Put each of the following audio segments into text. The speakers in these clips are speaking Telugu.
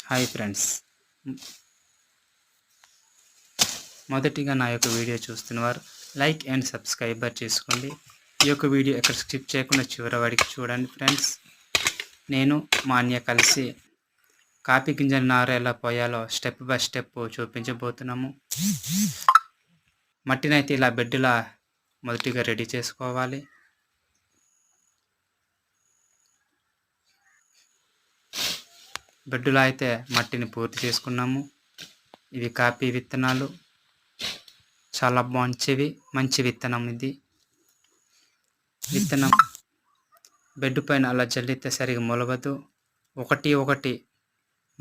హాయ్ ఫ్రెండ్స్, మొదటిగా నా యొక్క వీడియో చూస్తున్నవారు లైక్ అండ్ సబ్స్క్రైబర్ చేసుకోండి. ఈ యొక్క వీడియో ఎక్కడ స్కిప్ చేయకుండా చివరి వాడికి చూడండి ఫ్రెండ్స్. నేను మా అన్య కలిసి కాఫీ గింజల నారు ఎలా పోయాలో స్టెప్ బై స్టెప్ చూపించబోతున్నాము. మట్టినైతే ఇలా బెడ్లా మొదటిగా రెడీ చేసుకోవాలి. బెడ్డులో అయితే మట్టిని పూర్తి చేసుకున్నాము. ఇవి కాఫీ విత్తనాలు, చాలా మంచి విత్తనం. ఇది విత్తనం బెడ్ పైన అలా జల్లితే సరిగా మొలవదు. ఒకటి ఒకటి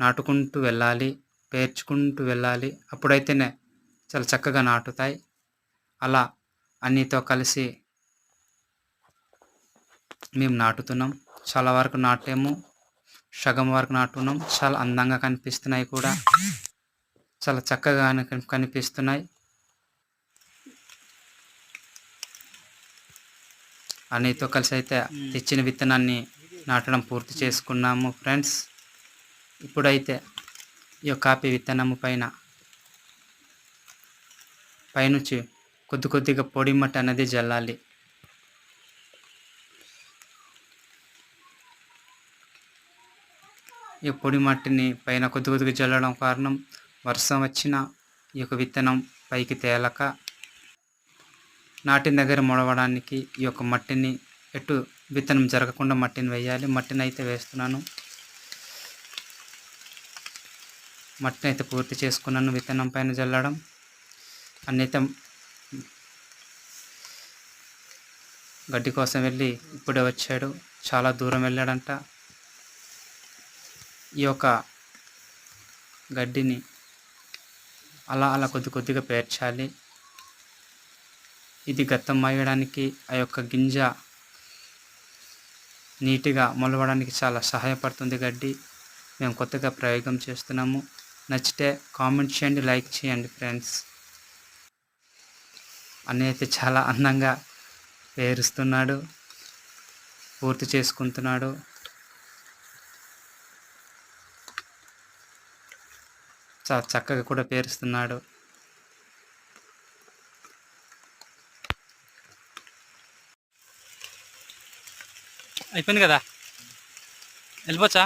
నాటుకుంటూ వెళ్ళాలి, పేర్చుకుంటూ వెళ్ళాలి. అప్పుడైతేనే చాలా చక్కగా నాటుతాయి. అలా అన్నితో కలిసి మేము నాటుతున్నాం. చాలా వరకు నాటాము, సగం వరకు నాటున్నాం. చాలా అందంగా కనిపిస్తున్నాయి కూడా, చాలా చక్కగా కనిపిస్తున్నాయి. అన్నితో కలిసి అయితే తెచ్చిన విత్తనాన్ని నాటడం పూర్తి చేసుకున్నాము ఫ్రెండ్స్. ఇప్పుడైతే ఈ కాఫీ విత్తనము పైనుంచి కొద్దిగా పొడి మట్టి అనేది జల్లాలి. ఈ పొడి మట్టిని పైన కొద్దిగా జల్లడం కారణం వర్షం వచ్చిన ఈ యొక్క విత్తనం పైకి తేలక నాటిన దగ్గర మొలవడానికి ఈ యొక్క మట్టిని విత్తనం జరగకుండా మట్టిని వేయాలి. మట్టిని అయితే వేస్తున్నాను. మట్టిని అయితే పూర్తి చేసుకున్నాను. విత్తనం పైన జల్లడం అన్నైతే గడ్డి కోసం వెళ్ళి ఇప్పుడే వచ్చాడు. చాలా దూరం వెళ్ళాడంట. ఈ యొక్క గడ్డిని అలా కొద్దిగా పేర్చాలి. ఇది గత్తం వేయడానికి, ఆ యొక్క గింజ నీట్గా మొలవడానికి చాలా సహాయపడుతుంది గడ్డి. మేము కొత్తగా ప్రయోగం చేస్తున్నాము. నచ్చితే కామెంట్ చేయండి, లైక్ చేయండి ఫ్రెండ్స్. అన్నయ్య అయితే చాలా అందంగా పేరుస్తున్నాడు, పూర్తి చేసుకుంటున్నాడు. చాలా చక్కగా కూడా పేరుస్తున్నాడు. అయిపోయింది కదా, వెళ్ళిపోవచ్చా?